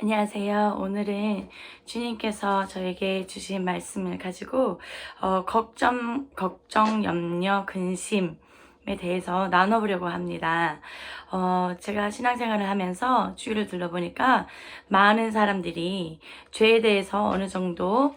안녕하세요. 오늘은 주님께서 저에게 주신 말씀을 가지고 걱정, 염려, 근심에 대해서 나눠보려고 합니다. 제가 신앙생활을 하면서 주위를 둘러보니까 많은 사람들이 죄에 대해서 어느 정도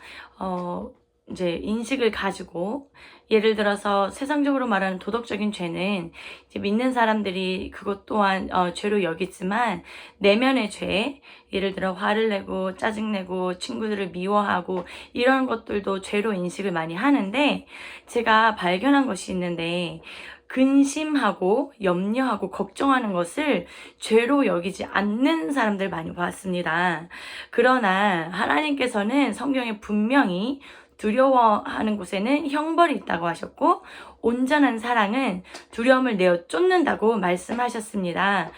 이제 인식을 가지고, 예를 들어서 세상적으로 말하는 도덕적인 죄는 이제 믿는 사람들이 그것 또한 죄로 여기지만, 내면의 죄, 예를 들어 화를 내고 짜증내고 친구들을 미워하고 이런 것들도 죄로 인식을 많이 하는데, 제가 발견한 것이 있는데, 근심하고 염려하고 걱정하는 것을 죄로 여기지 않는 사람들 많이 봤습니다. 그러나 하나님께서는 성경에 분명히 두려워하는 곳에는 형벌이 있다고 하셨고, 온전한 사랑은 두려움을 내어 쫓는다고 말씀하셨습니다.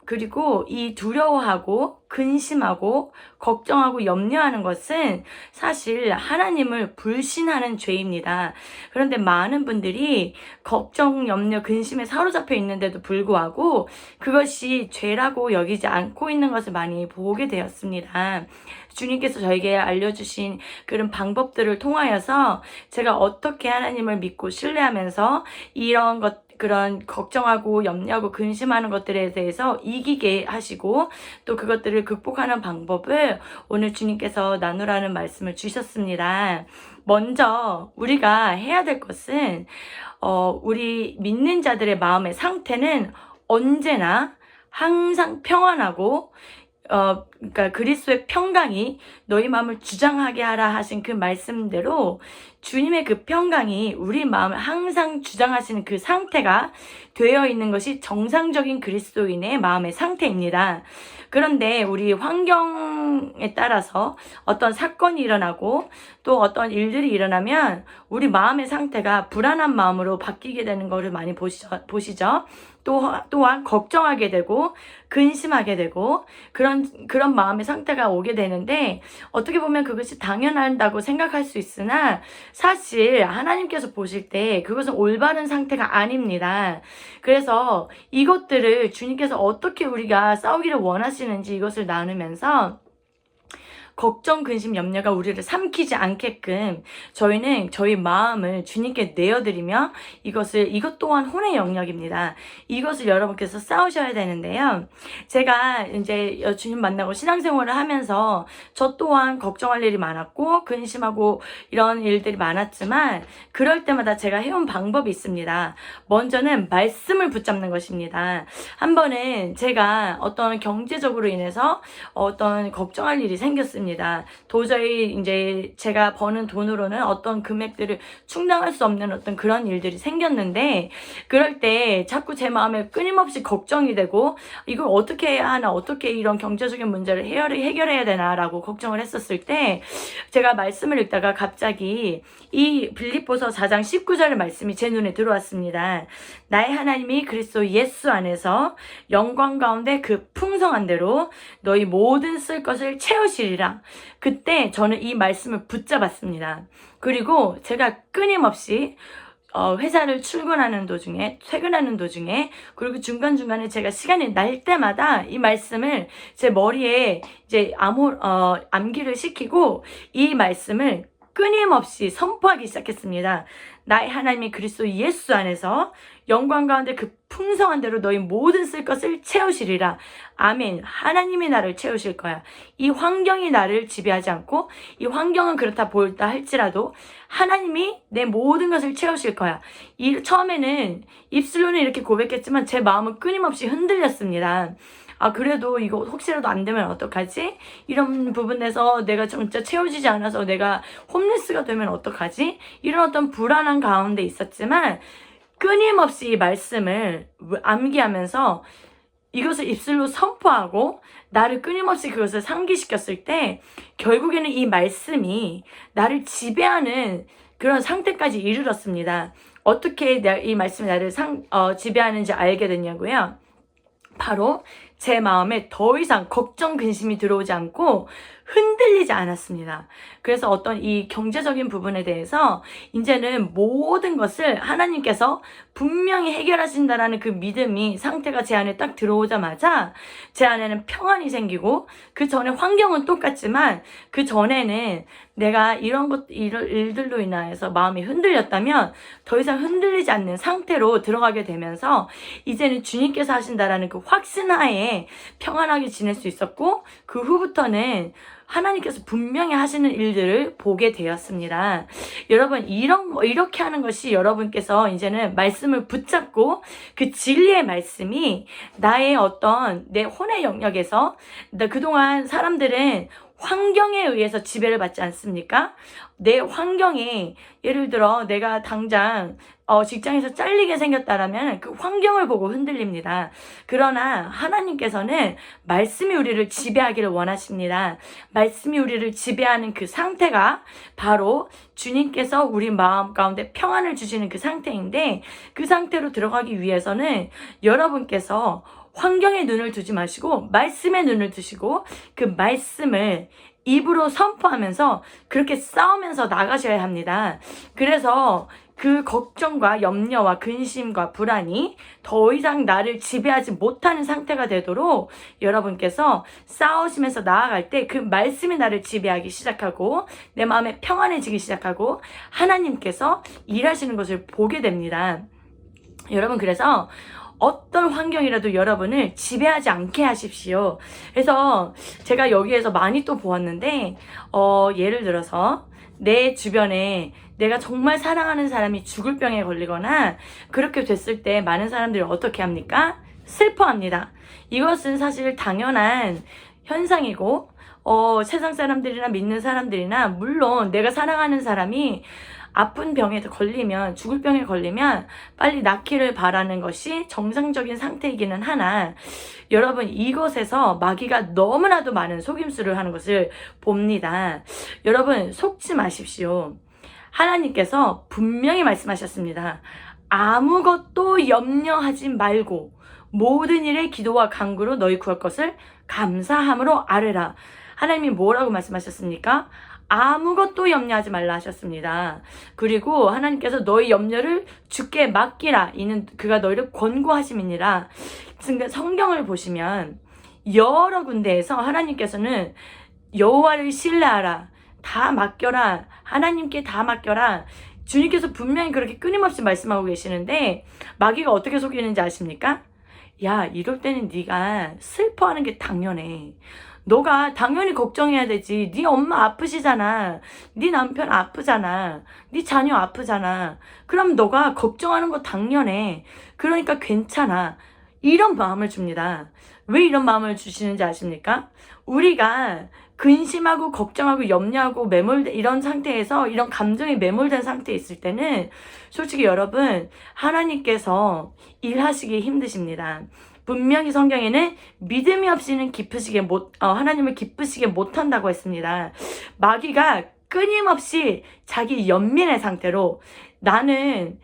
그리고 이 두려워하고 근심하고 걱정하고 염려하는 것은 사실 하나님을 불신하는 죄입니다. 그런데 많은 분들이 걱정, 염려, 근심에 사로잡혀 있는데도 불구하고 그것이 죄라고 여기지 않고 있는 것을 많이 보게 되었습니다. 주님께서 저에게 알려주신 그런 방법들을 통하여서 제가 어떻게 하나님을 믿고 신뢰하면서 그런 걱정하고 염려하고 근심하는 것들에 대해서 이기게 하시고, 또 그것들을 극복하는 방법을 오늘 주님께서 나누라는 말씀을 주셨습니다. 먼저 우리가 해야 될 것은, 우리 믿는 자들의 마음의 상태는 언제나 항상 평안하고, 그러니까 그리스도의 평강이 너희 마음을 주장하게 하라 하신 그 말씀대로, 주님의 그 평강이 우리 마음을 항상 주장하시는 그 상태가 되어 있는 것이 정상적인 그리스도인의 마음의 상태입니다. 그런데 우리 환경에 따라서 어떤 사건이 일어나고 또 어떤 일들이 일어나면 우리 마음의 상태가 불안한 마음으로 바뀌게 되는 것을 많이 보시죠. 또한 걱정하게 되고 근심하게 되고 그런 마음의 상태가 오게 되는데, 어떻게 보면 그것이 당연하다고 생각할 수 있으나 사실 하나님께서 보실 때 그것은 올바른 상태가 아닙니다. 그래서 이것들을 주님께서 어떻게 우리가 싸우기를 원하시는지 이것을 나누면서, 걱정, 근심, 염려가 우리를 삼키지 않게끔 저희는 저희 마음을 주님께 내어드리며, 이것 또한 혼의 영역입니다. 이것을 여러분께서 싸우셔야 되는데요. 제가 이제 주님 만나고 신앙생활을 하면서 저 또한 걱정할 일이 많았고 근심하고 이런 일들이 많았지만, 그럴 때마다 제가 해온 방법이 있습니다. 먼저는 말씀을 붙잡는 것입니다. 한 번은 제가 어떤 경제적으로 인해서 어떤 걱정할 일이 생겼습니다. 도저히 이제 제가 버는 돈으로는 어떤 금액들을 충당할 수 없는 어떤 그런 일들이 생겼는데, 그럴 때 자꾸 제 마음에 끊임없이 걱정이 되고, 이걸 어떻게 해야 하나, 어떻게 이런 경제적인 문제를 해결해야 되나라고 걱정을 했었을 때, 제가 말씀을 읽다가 갑자기 이 빌립보서 4장 19절의 말씀이 제 눈에 들어왔습니다. 나의 하나님이 그리스도 예수 안에서 영광 가운데 그 풍성한 대로 너희 모든 쓸 것을 채우시리라. 그때 저는 이 말씀을 붙잡았습니다. 그리고 제가 끊임없이 회사를 출근하는 도중에, 퇴근하는 도중에, 그리고 중간중간에 제가 시간이 날 때마다 이 말씀을 제 머리에 이제 암기를 시키고 이 말씀을 끊임없이 선포하기 시작했습니다. 나의 하나님이 그리스도 예수 안에서 영광 가운데 그 풍성한 대로 너희 모든 쓸 것을 채우시리라. 아멘. 하나님이 나를 채우실 거야. 이 환경이 나를 지배하지 않고, 이 환경은 그렇다 보였다 할지라도 하나님이 내 모든 것을 채우실 거야. 처음에는 입술로는 이렇게 고백했지만 제 마음은 끊임없이 흔들렸습니다. 그래도 이거 혹시라도 안 되면 어떡하지? 이런 부분에서 내가 진짜 채워지지 않아서 내가 홈리스가 되면 어떡하지? 이런 어떤 불안한 가운데 있었지만, 끊임없이 이 말씀을 암기하면서 이것을 입술로 선포하고 나를 끊임없이 그것을 상기시켰을 때, 결국에는 이 말씀이 나를 지배하는 그런 상태까지 이르렀습니다. 어떻게 이 말씀이 나를 지배하는지 알게 됐냐고요? 바로 제 마음에 더 이상 걱정, 근심이 들어오지 않고 흔들리지 않았습니다. 그래서 어떤 이 경제적인 부분에 대해서 이제는 모든 것을 하나님께서 분명히 해결하신다라는 그 믿음이 상태가 제 안에 딱 들어오자마자 제 안에는 평안이 생기고, 그 전에 환경은 똑같지만 그 전에는 내가 이런 일들로 인하여서 마음이 흔들렸다면 더 이상 흔들리지 않는 상태로 들어가게 되면서 이제는 주님께서 하신다라는 그 확신하에 평안하게 지낼 수 있었고, 그 후부터는 하나님께서 분명히 하시는 일들을 보게 되었습니다. 여러분, 이렇게 하는 것이 여러분께서 이제는 말씀을 붙잡고 그 진리의 말씀이 나의 어떤 내 혼의 영역에서, 그동안 사람들은 환경에 의해서 지배를 받지 않습니까? 내 환경에, 예를 들어 내가 당장 직장에서 잘리게 생겼다라면 그 환경을 보고 흔들립니다. 그러나 하나님께서는 말씀이 우리를 지배하기를 원하십니다. 말씀이 우리를 지배하는 그 상태가 바로 주님께서 우리 마음 가운데 평안을 주시는 그 상태인데, 그 상태로 들어가기 위해서는 여러분께서 환경에 눈을 두지 마시고 말씀에 눈을 두시고 그 말씀을 입으로 선포하면서 그렇게 싸우면서 나가셔야 합니다. 그래서 그 걱정과 염려와 근심과 불안이 더 이상 나를 지배하지 못하는 상태가 되도록 여러분께서 싸우시면서 나아갈 때 그 말씀이 나를 지배하기 시작하고 내 마음에 평안해지기 시작하고 하나님께서 일하시는 것을 보게 됩니다. 여러분, 그래서 어떤 환경이라도 여러분을 지배하지 않게 하십시오. 그래서 제가 여기에서 많이 또 보았는데, 예를 들어서 내 주변에 내가 정말 사랑하는 사람이 죽을 병에 걸리거나 그렇게 됐을 때 많은 사람들이 어떻게 합니까? 슬퍼합니다. 이것은 사실 당연한 현상이고, 세상 사람들이나 믿는 사람들이나 물론 내가 사랑하는 사람이 아픈 병에 걸리면, 죽을 병에 걸리면 빨리 낫기를 바라는 것이 정상적인 상태이기는 하나, 여러분, 이것에서 마귀가 너무나도 많은 속임수를 하는 것을 봅니다. 여러분, 속지 마십시오. 하나님께서 분명히 말씀하셨습니다. 아무것도 염려하지 말고 모든 일에 기도와 간구로 너희 구할 것을 감사함으로 아뢰라. 하나님이 뭐라고 말씀하셨습니까? 아무것도 염려하지 말라 하셨습니다. 그리고 하나님께서 너희 염려를 주께 맡기라. 이는 그가 너희를 권고하심이니라. 성경을 보시면 여러 군데에서 하나님께서는 여호와를 신뢰하라, 다 맡겨라, 하나님께 다 맡겨라, 주님께서 분명히 그렇게 끊임없이 말씀하고 계시는데, 마귀가 어떻게 속이는지 아십니까? 야, 이럴 때는 네가 슬퍼하는 게 당연해. 너가 당연히 걱정해야 되지. 네 엄마 아프시잖아. 네 남편 아프잖아. 네 자녀 아프잖아. 그럼 너가 걱정하는 거 당연해. 그러니까 괜찮아. 이런 마음을 줍니다. 왜 이런 마음을 주시는지 아십니까? 우리가 근심하고 걱정하고 염려하고 이런 상태에서, 이런 감정에 매몰된 상태에 있을 때는 솔직히 여러분, 하나님께서 일하시기 힘드십니다. 분명히 성경에는 믿음이 없이는 하나님을 기쁘시게 못한다고 했습니다. 마귀가 끊임없이 자기 연민의 상태로, 나는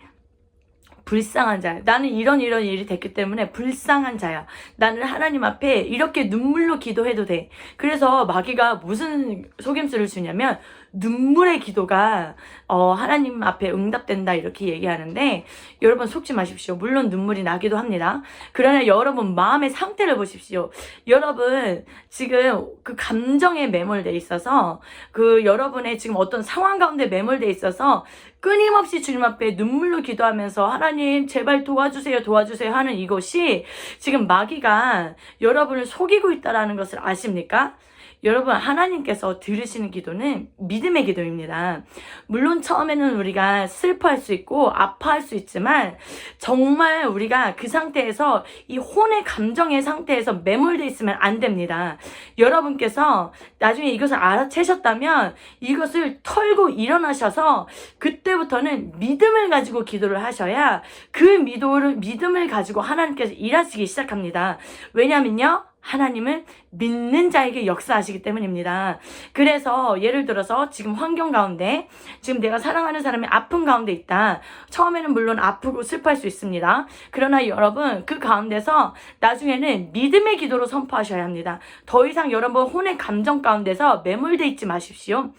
불쌍한 자야. 나는 이런 일이 됐기 때문에 불쌍한 자야. 나는 하나님 앞에 이렇게 눈물로 기도해도 돼. 그래서 마귀가 무슨 속임수를 주냐면, 눈물의 기도가 하나님 앞에 응답된다, 이렇게 얘기하는데, 여러분 속지 마십시오. 물론 눈물이 나기도 합니다. 그러나 여러분 마음의 상태를 보십시오. 여러분 지금 그 감정에 매몰돼 있어서, 그 여러분의 지금 어떤 상황 가운데 매몰돼 있어서 끊임없이 주님 앞에 눈물로 기도하면서 하나님 제발 도와주세요 하는 이것이 지금 마귀가 여러분을 속이고 있다는 것을 아십니까? 여러분, 하나님께서 들으시는 기도는 믿음의 기도입니다. 물론 처음에는 우리가 슬퍼할 수 있고 아파할 수 있지만, 정말 우리가 그 상태에서, 이 혼의 감정의 상태에서 매몰되어 있으면 안 됩니다. 여러분께서 나중에 이것을 알아채셨다면 이것을 털고 일어나셔서 그때부터는 믿음을 가지고 기도를 하셔야 그 믿음을 가지고 하나님께서 일하시기 시작합니다. 왜냐면요, 하나님은 믿는 자에게 역사하시기 때문입니다. 그래서 예를 들어서 지금 환경 가운데 지금 내가 사랑하는 사람이 아픈 가운데 있다. 처음에는 물론 아프고 슬퍼할 수 있습니다. 그러나 여러분 그 가운데서 나중에는 믿음의 기도로 선포하셔야 합니다. 더 이상 여러분 혼의 감정 가운데서 매몰돼 있지 마십시오.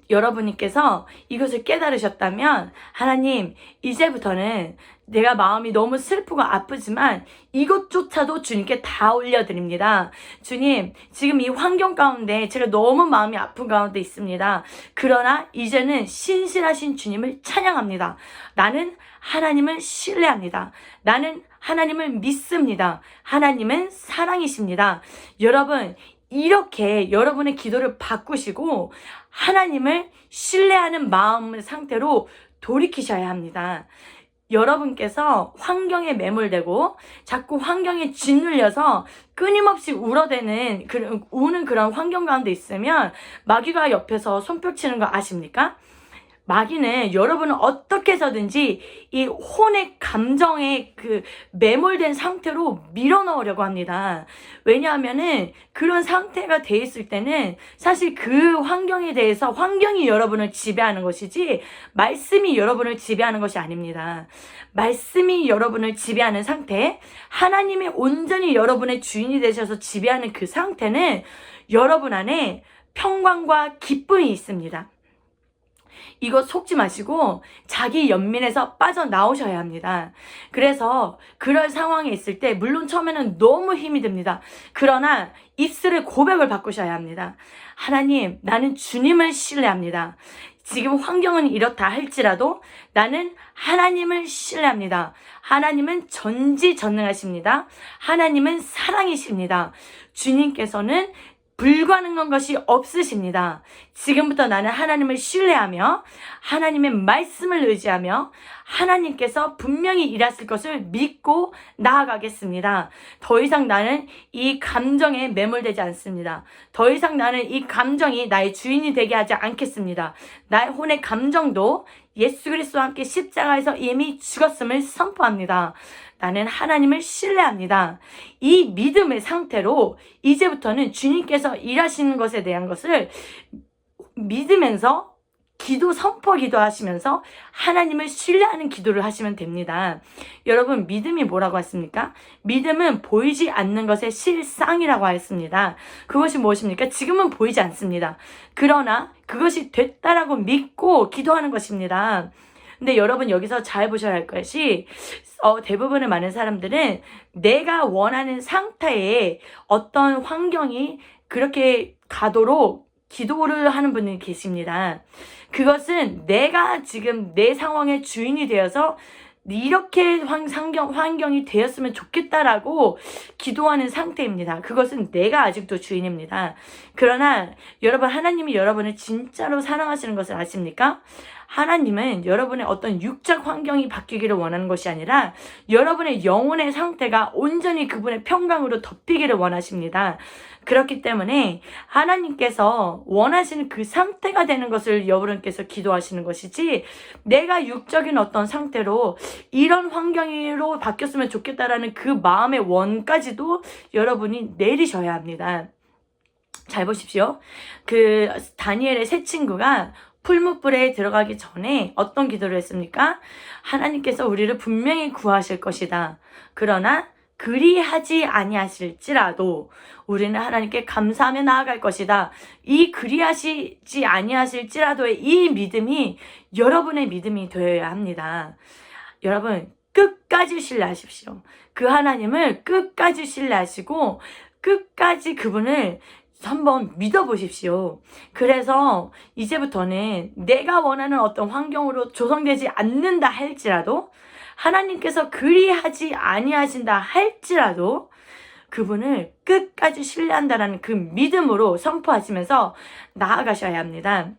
여러분께서 이것을 깨달으셨다면 하나님 이제부터는 내가 마음이 너무 슬프고 아프지만 이것조차도 주님께 다 올려드립니다. 주님 지금 이 환경 가운데 제가 너무 마음이 아픈 가운데 있습니다. 그러나 이제는 신실하신 주님을 찬양합니다. 나는 하나님을 신뢰합니다. 나는 하나님을 믿습니다. 하나님은 사랑이십니다. 여러분 이렇게 여러분의 기도를 바꾸시고 하나님을 신뢰하는 마음의 상태로 돌이키셔야 합니다. 여러분께서 환경에 매몰되고 자꾸 환경에 짓눌려서 끊임없이 우는 그런 환경 가운데 있으면 마귀가 옆에서 손뼉치는 거 아십니까? 마귀는 여러분을 어떻게 해서든지 이 혼의 감정에 그 매몰된 상태로 밀어넣으려고 합니다. 왜냐하면은 그런 상태가 돼 있을 때는 사실 그 환경에 대해서 환경이 여러분을 지배하는 것이지 말씀이 여러분을 지배하는 것이 아닙니다. 말씀이 여러분을 지배하는 상태, 하나님이 온전히 여러분의 주인이 되셔서 지배하는 그 상태는 여러분 안에 평강과 기쁨이 있습니다. 이거 속지 마시고 자기 연민에서 빠져나오셔야 합니다. 그래서 그럴 상황에 있을 때 물론 처음에는 너무 힘이 듭니다. 그러나 입술의 고백을 바꾸셔야 합니다. 하나님, 나는 주님을 신뢰합니다. 지금 환경은 이렇다 할지라도 나는 하나님을 신뢰합니다. 하나님은 전지전능하십니다. 하나님은 사랑이십니다. 주님께서는 불가능한 것이 없으십니다. 지금부터 나는 하나님을 신뢰하며 하나님의 말씀을 의지하며 하나님께서 분명히 일하실 것을 믿고 나아가겠습니다. 더 이상 나는 이 감정에 매몰되지 않습니다. 더 이상 나는 이 감정이 나의 주인이 되게 하지 않겠습니다. 나의 혼의 감정도 예수 그리스도와 함께 십자가에서 이미 죽었음을 선포합니다. 나는 하나님을 신뢰합니다. 이 믿음의 상태로 이제부터는 주님께서 일하시는 것에 대한 것을 믿으면서 선포 기도하시면서 하나님을 신뢰하는 기도를 하시면 됩니다. 여러분 믿음이 뭐라고 했습니까? 믿음은 보이지 않는 것의 실상이라고 했습니다. 그것이 무엇입니까? 지금은 보이지 않습니다. 그러나 그것이 됐다라고 믿고 기도하는 것입니다. 근데 여러분 여기서 잘 보셔야 할 것이 대부분의 많은 사람들은 내가 원하는 상태에 어떤 환경이 그렇게 가도록 기도를 하는 분이 계십니다. 그것은 내가 지금 내 상황의 주인이 되어서 이렇게 환경이 되었으면 좋겠다라고 기도하는 상태입니다. 그것은 내가 아직도 주인입니다. 그러나 여러분 하나님이 여러분을 진짜로 사랑하시는 것을 아십니까? 하나님은 여러분의 어떤 육적 환경이 바뀌기를 원하는 것이 아니라 여러분의 영혼의 상태가 온전히 그분의 평강으로 덮이기를 원하십니다. 그렇기 때문에 하나님께서 원하시는 그 상태가 되는 것을 여러분께서 기도하시는 것이지 내가 육적인 어떤 상태로 이런 환경으로 바뀌었으면 좋겠다라는 그 마음의 원까지도 여러분이 내리셔야 합니다. 잘 보십시오. 그 다니엘의 세 친구가 풀무불에 들어가기 전에 어떤 기도를 했습니까? 하나님께서 우리를 분명히 구하실 것이다. 그러나 그리하지 아니하실지라도 우리는 하나님께 감사하며 나아갈 것이다. 이 그리하시지 아니하실지라도의 이 믿음이 여러분의 믿음이 되어야 합니다. 여러분 끝까지 신뢰하십시오. 그 하나님을 끝까지 신뢰하시고 끝까지 그분을 한번 믿어보십시오. 그래서 이제부터는 내가 원하는 어떤 환경으로 조성되지 않는다 할지라도 하나님께서 그리하지 아니하신다 할지라도 그분을 끝까지 신뢰한다라는 그 믿음으로 선포하시면서 나아가셔야 합니다.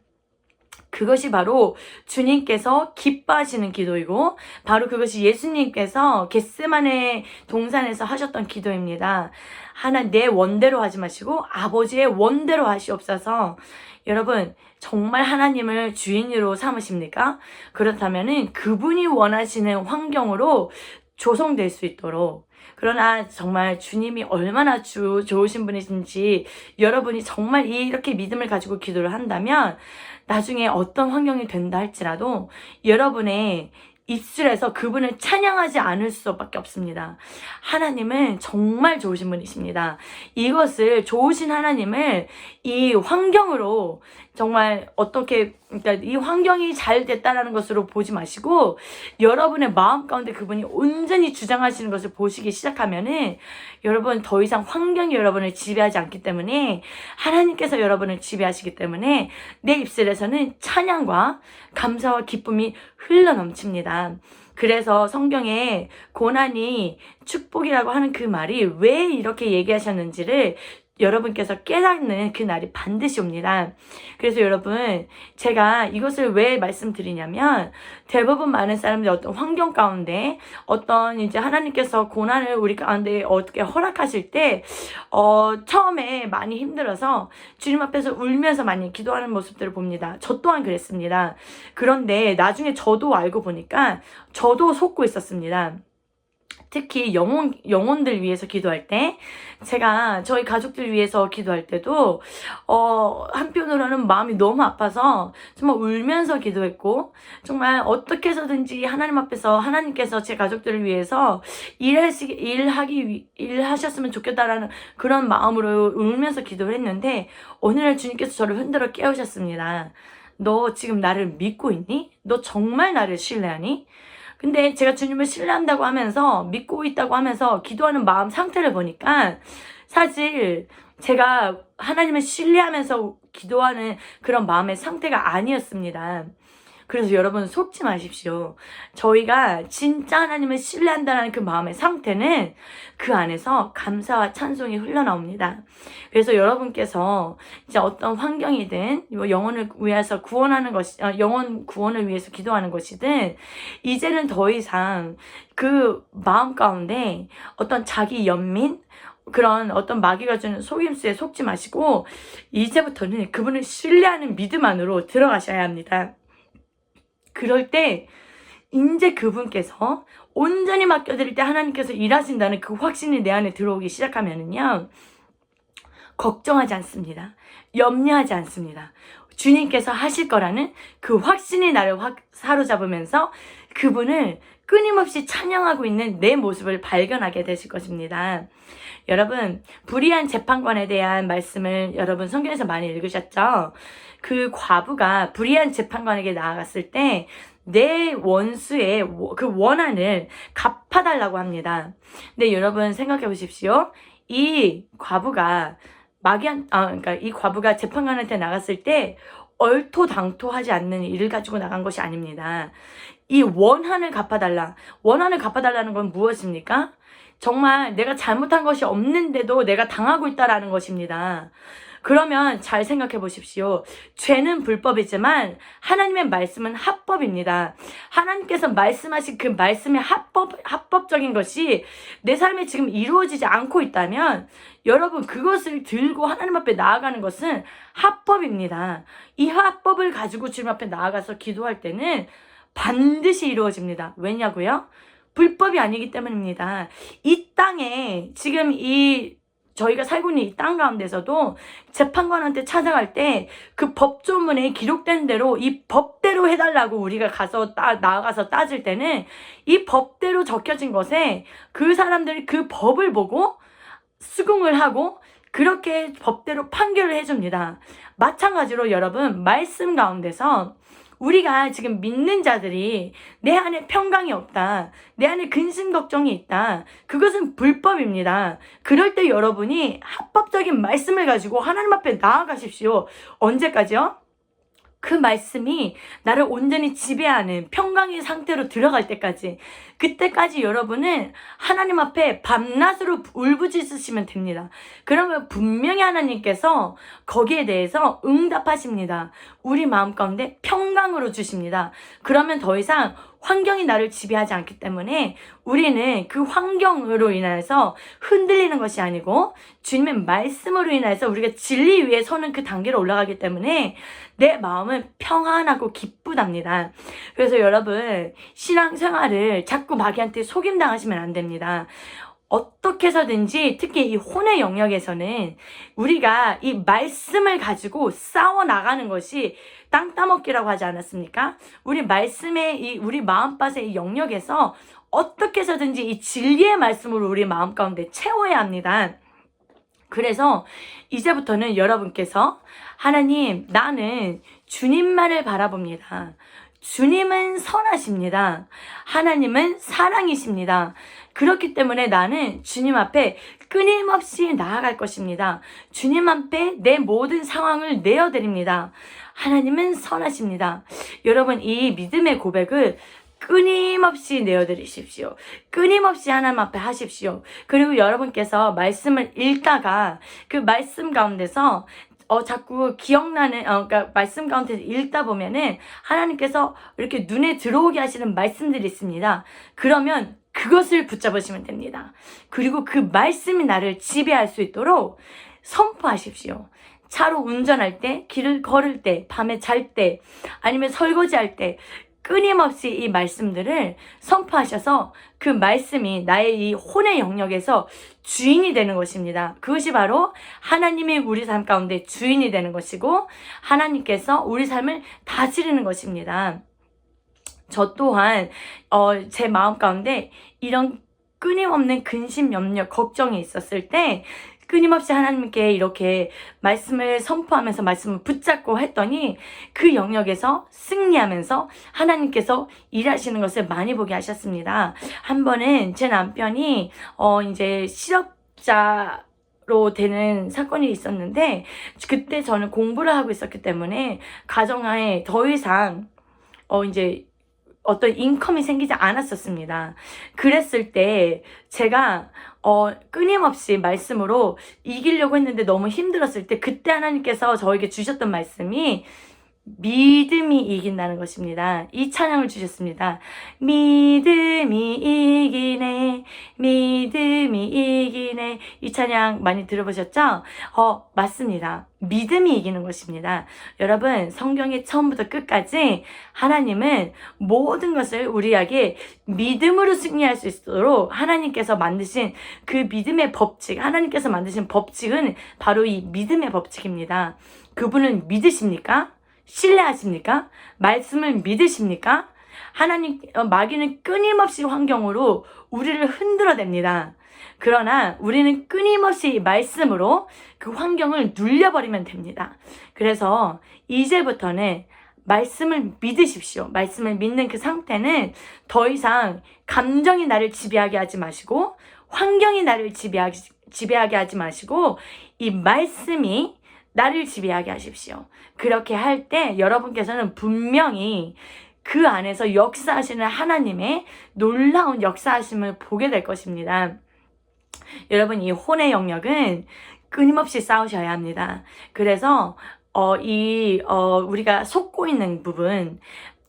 그것이 바로 주님께서 기뻐하시는 기도이고 바로 그것이 예수님께서 겟세마네 동산에서 하셨던 기도입니다. 내 원대로 하지 마시고 아버지의 원대로 하시옵소서. 여러분 정말 하나님을 주인으로 삼으십니까? 그렇다면은 그분이 원하시는 환경으로 조성될 수 있도록 그러나 정말 주님이 얼마나 좋으신 분이신지 여러분이 정말 이렇게 믿음을 가지고 기도를 한다면 나중에 어떤 환경이 된다 할지라도 여러분의 입술에서 그분을 찬양하지 않을 수밖에 없습니다. 하나님은 정말 좋으신 분이십니다. 이것을 좋으신 하나님을 이 환경으로 정말 그러니까 이 환경이 잘 됐다라는 것으로 보지 마시고 여러분의 마음 가운데 그분이 온전히 주장하시는 것을 보시기 시작하면은 여러분 더 이상 환경이 여러분을 지배하지 않기 때문에 하나님께서 여러분을 지배하시기 때문에 내 입술에서는 찬양과 감사와 기쁨이 흘러넘칩니다. 그래서 성경에 고난이 축복이라고 하는 그 말이 왜 이렇게 얘기하셨는지를 여러분께서 깨닫는 그 날이 반드시 옵니다. 그래서 여러분 제가 이것을 왜 말씀드리냐면 대부분 많은 사람들이 어떤 환경 가운데 어떤 이제 하나님께서 고난을 우리 가운데 어떻게 허락하실 때 처음에 많이 힘들어서 주님 앞에서 울면서 많이 기도하는 모습들을 봅니다. 저 또한 그랬습니다. 그런데 나중에 저도 알고 보니까 저도 속고 있었습니다. 특히 영혼들 위해서 기도할 때, 제가 저희 가족들 위해서 기도할 때도 한편으로는 마음이 너무 아파서 정말 울면서 기도했고, 정말 어떻게 해서든지 하나님 앞에서 하나님께서 제 가족들을 위해서 일하셨으면 좋겠다라는 그런 마음으로 울면서 기도를 했는데, 어느 날 주님께서 저를 흔들어 깨우셨습니다. 너 지금 나를 믿고 있니? 너 정말 나를 신뢰하니? 근데 제가 주님을 신뢰한다고 하면서 믿고 있다고 하면서 기도하는 마음 상태를 보니까 사실 제가 하나님을 신뢰하면서 기도하는 그런 마음의 상태가 아니었습니다. 그래서 여러분 속지 마십시오. 저희가 진짜 하나님을 신뢰한다는 그 마음의 상태는 그 안에서 감사와 찬송이 흘러나옵니다. 그래서 여러분께서 이제 어떤 환경이든 영혼을 위해서 영혼 구원을 위해서 기도하는 것이든 이제는 더 이상 그 마음 가운데 어떤 자기 연민 그런 어떤 마귀가 주는 속임수에 속지 마시고 이제부터는 그분을 신뢰하는 믿음 안으로 들어가셔야 합니다. 그럴 때 이제 그분께서 온전히 맡겨드릴 때 하나님께서 일하신다는 그 확신이 내 안에 들어오기 시작하면은요, 걱정하지 않습니다. 염려하지 않습니다. 주님께서 하실 거라는 그 확신이 나를 사로잡으면서 그분을 끊임없이 찬양하고 있는 내 모습을 발견하게 되실 것입니다. 여러분, 불의한 재판관에 대한 말씀을 여러분 성경에서 많이 읽으셨죠? 그 과부가 불의한 재판관에게 나아갔을 때 내 원수의 그 원한을 갚아달라고 합니다. 근데 여러분 생각해 보십시오. 이 과부가 그러니까 이 과부가 재판관한테 나갔을 때 얼토당토하지 않는 일을 가지고 나간 것이 아닙니다. 이 원한을 갚아달라는 건 무엇입니까? 정말 내가 잘못한 것이 없는데도 내가 당하고 있다라는 것입니다. 그러면 잘 생각해 보십시오. 죄는 불법이지만 하나님의 말씀은 합법입니다. 하나님께서 말씀하신 그 말씀의 합법적인 것이 내 삶에 지금 이루어지지 않고 있다면 여러분 그것을 들고 하나님 앞에 나아가는 것은 합법입니다. 이 합법을 가지고 주님 앞에 나아가서 기도할 때는 반드시 이루어집니다. 왜냐고요? 불법이 아니기 때문입니다. 이 땅에 지금 저희가 살고 있는 이 땅 가운데서도 재판관한테 찾아갈 때 그 법조문에 기록된 대로 이 법대로 해달라고 우리가 나아가서 따질 때는 이 법대로 적혀진 것에 그 사람들이 그 법을 보고 수긍을 하고 그렇게 법대로 판결을 해줍니다. 마찬가지로 여러분 말씀 가운데서 우리가 지금 믿는 자들이 내 안에 평강이 없다. 내 안에 근심 걱정이 있다. 그것은 불법입니다. 그럴 때 여러분이 합법적인 말씀을 가지고 하나님 앞에 나아가십시오. 언제까지요? 그 말씀이 나를 온전히 지배하는 평강의 상태로 들어갈 때까지, 그때까지 여러분은 하나님 앞에 밤낮으로 울부짖으시면 됩니다. 그러면 분명히 하나님께서 거기에 대해서 응답하십니다. 우리 마음 가운데 평강으로 주십니다. 그러면 더 이상 환경이 나를 지배하지 않기 때문에 우리는 그 환경으로 인해서 흔들리는 것이 아니고 주님의 말씀으로 인해서 우리가 진리 위에 서는 그 단계로 올라가기 때문에 내 마음은 평안하고 기쁘답니다. 그래서 여러분 신앙생활을 자꾸 마귀한테 속임당하시면 안 됩니다. 어떻게 해서든지 특히 이 혼의 영역에서는 우리가 이 말씀을 가지고 싸워 나가는 것이 땅 따먹기라고 하지 않았습니까? 우리 말씀의 우리 마음밭의 이 영역에서 어떻게 해서든지 이 진리의 말씀으로 우리 마음 가운데 채워야 합니다. 그래서 이제부터는 여러분께서 하나님, 나는 주님만을 바라봅니다. 주님은 선하십니다. 하나님은 사랑이십니다. 그렇기 때문에 나는 주님 앞에 끊임없이 나아갈 것입니다. 주님 앞에 내 모든 상황을 내어드립니다. 하나님은 선하십니다. 여러분, 이 믿음의 고백을 끊임없이 내어드리십시오. 끊임없이 하나님 앞에 하십시오. 그리고 여러분께서 말씀을 읽다가 그 말씀 가운데서 자꾸 기억나는, 그러니까 말씀 가운데서 읽다 보면은 하나님께서 이렇게 눈에 들어오게 하시는 말씀들이 있습니다. 그러면 그것을 붙잡으시면 됩니다. 그리고 그 말씀이 나를 지배할 수 있도록 선포하십시오. 차로 운전할 때, 길을 걸을 때, 밤에 잘 때, 아니면 설거지할 때, 끊임없이 이 말씀들을 선포하셔서 그 말씀이 나의 이 혼의 영역에서 주인이 되는 것입니다. 그것이 바로 하나님이 우리 삶 가운데 주인이 되는 것이고 하나님께서 우리 삶을 다스리는 것입니다. 저 또한 제 마음 가운데 이런 끊임없는 근심, 염려, 걱정이 있었을 때 끊임없이 하나님께 이렇게 말씀을 선포하면서 말씀을 붙잡고 했더니 그 영역에서 승리하면서 하나님께서 일하시는 것을 많이 보게 하셨습니다. 한 번은 제 남편이 이제 실업자로 되는 사건이 있었는데 그때 저는 공부를 하고 있었기 때문에 가정에 더 이상 이제 어떤 인컴이 생기지 않았었습니다. 그랬을 때 제가 끊임없이 말씀으로 이기려고 했는데 너무 힘들었을 때 그때 하나님께서 저에게 주셨던 말씀이 믿음이 이긴다는 것입니다. 이 찬양을 주셨습니다. 믿음이 이기네, 믿음이 이기네. 이 찬양 많이 들어보셨죠? 맞습니다. 믿음이 이기는 것입니다. 여러분, 성경의 처음부터 끝까지 하나님은 모든 것을 우리에게 믿음으로 승리할 수 있도록 하나님께서 만드신 그 믿음의 법칙, 하나님께서 만드신 법칙은 바로 이 믿음의 법칙입니다. 그분을 믿으십니까? 신뢰하십니까? 말씀을 믿으십니까? 마귀는 끊임없이 환경으로 우리를 흔들어댑니다. 그러나 우리는 끊임없이 말씀으로 그 환경을 눌려버리면 됩니다. 그래서 이제부터는 말씀을 믿으십시오. 말씀을 믿는 그 상태는 더 이상 감정이 나를 지배하게 하지 마시고 환경이 나를 지배하게 하지 마시고 이 말씀이 나를 지배하게 하십시오. 그렇게 할 때 여러분께서는 분명히 그 안에서 역사하시는 하나님의 놀라운 역사하심을 보게 될 것입니다. 여러분, 이 혼의 영역은 끊임없이 싸우셔야 합니다. 그래서 우리가 속고 있는 부분,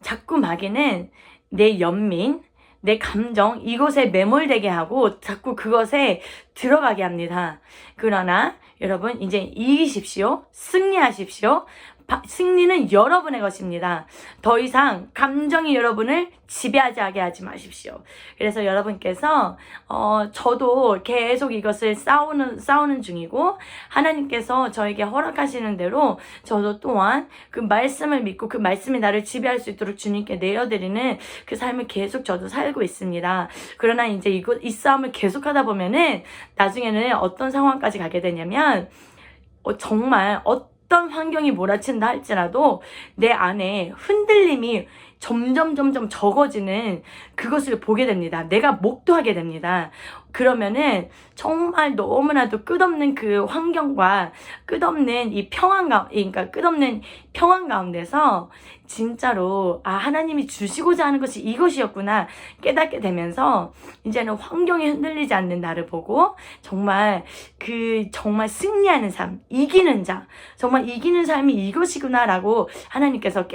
자꾸 마귀는 내 연민, 내 감정, 이것에 매몰되게 하고 자꾸 그것에 들어가게 합니다. 그러나 여러분, 이제 이기십시오. 승리하십시오. 승리는 여러분의 것입니다. 더 이상 감정이 여러분을 지배하게 하지 마십시오. 그래서 여러분께서 저도 계속 이것을 싸우는 중이고 하나님께서 저에게 허락하시는 대로 저도 또한 그 말씀을 믿고 그 말씀이 나를 지배할 수 있도록 주님께 내어드리는 그 삶을 계속 저도 살고 있습니다. 그러나 이제 이 싸움을 계속하다 보면은 나중에는 어떤 상황까지 가게 되냐면 정말 어떤 환경이 몰아친다 할지라도 내 안에 흔들림이 점점 적어지는 그것을 보게 됩니다. 내가 목도하게 됩니다. 그러면은 정말 너무나도 끝없는 그 환경과 끝없는 이 끝없는 평안 가운데서 진짜로 하나님이 주시고자 하는 것이 이것이었구나 깨닫게 되면서 이제는 환경이 흔들리지 않는 나를 보고 정말 승리하는 삶, 이기는 자, 정말 이기는 삶이 이것이구나라고 하나님께서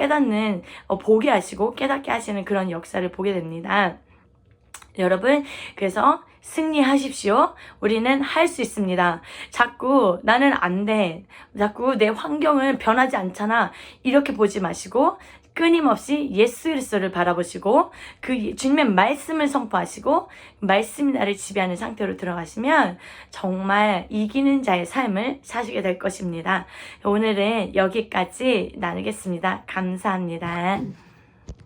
보게 하시고 깨닫게 하시는 그런 역사를 보게 됩니다. 여러분, 그래서 승리하십시오. 우리는 할 수 있습니다. 자꾸 나는 안 돼. 자꾸 내 환경은 변하지 않잖아. 이렇게 보지 마시고 끊임없이 예수 그리스도를 바라보시고 그 주님의 말씀을 선포하시고 말씀이 나를 지배하는 상태로 들어가시면 정말 이기는 자의 삶을 사시게 될 것입니다. 오늘은 여기까지 나누겠습니다. 감사합니다.